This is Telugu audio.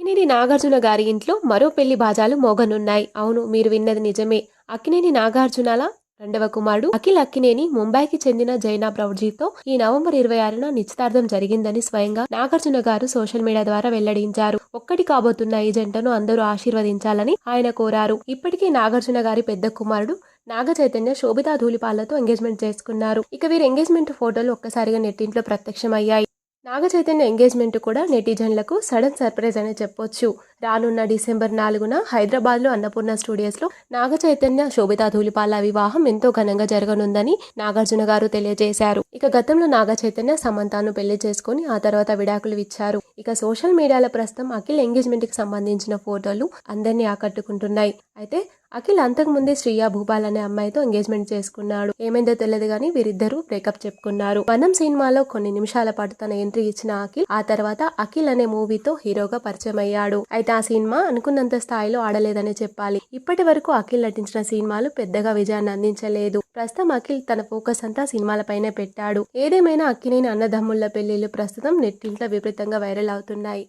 అక్కినేని నాగార్జున గారి ఇంట్లో మరో పెళ్లి బాజాలు మోగనున్నాయి. అవును, మీరు విన్నది నిజమే. అక్కినేని నాగార్జునల రెండవ కుమారుడు అఖిల్ అక్కినేని ముంబైకి చెందిన జైనా ప్రౌడ్జీతో ఈ నవంబర్ 26న నిశ్చితార్థం జరిగిందని స్వయంగా నాగార్జున గారు సోషల్ మీడియా ద్వారా వెల్లడించారు. ఒక్కటి కాబోతున్న ఈ జంటను అందరూ ఆశీర్వదించాలని ఆయన కోరారు. ఇప్పటికే నాగార్జున గారి పెద్ద కుమారుడు నాగ చైతన్య శోభితా ధూళిపాలతో ఎంగేజ్మెంట్ చేసుకున్నారు. ఇక వీరి ఎంగేజ్మెంట్ ఫోటోలు ఒక్కసారిగా నెట్టింట్లో ప్రత్యక్షమయ్యాయి. నాగ చైతన్య ఎంగేజ్మెంట్ కూడా నెటిజన్లకు సడన్ సర్ప్రైజ్ అనే చెప్పొచ్చు. రానున్న డిసెంబర్ 4న హైదరాబాద్లో అన్నపూర్ణ స్టూడియోస్లో నాగ చైతన్య శోభితా ధూళిపాల వివాహం ఎంతో ఘనంగా జరగనుందని నాగార్జున గారు తెలియజేశారు. ఇక గతంలో నాగ చైతన్య సమంతాను పెళ్లి చేసుకుని ఆ తర్వాత విడాకులు ఇచ్చారు. ఇక సోషల్ మీడియాలో ప్రస్తుతం అఖిల్ ఎంగేజ్మెంట్ కి సంబంధించిన ఫోటోలు అందరినీ ఆకట్టుకుంటున్నాయి. అయితే అఖిల్ అంతకుముందే శ్రీయా భూపాల్ అనే అమ్మాయితో ఎంగేజ్మెంట్ చేసుకున్నాడు. ఏమైందో తెలియదు కానీ వీరిద్దరూ బ్రేకప్ చెప్పుకున్నారు. మనం సినిమాలో కొన్ని నిమిషాల పాటు తన ఎంట్రీ ఇచ్చిన అఖిల్ ఆ తర్వాత అఖిల్ అనే మూవీతో హీరోగా పరిచయం అయ్యాడు. అయితే ఆ సినిమా అనుకున్నంత స్థాయిలో ఆడలేదనే చెప్పాలి. ఇప్పటి వరకు అఖిల్ నటించిన సినిమాలు పెద్దగా విజయాన్ని అందించలేదు. ప్రస్తుతం అఖిల్ తన ఫోకస్ అంతా సినిమాలపైనే పెట్టాడు. ఏదేమైనా అక్కినేని అన్నదమ్ముళ్ల పెళ్లిళ్లు ప్రస్తుతం నెట్టింట్లో విపరీతంగా వైరల్ అవుతున్నాయి.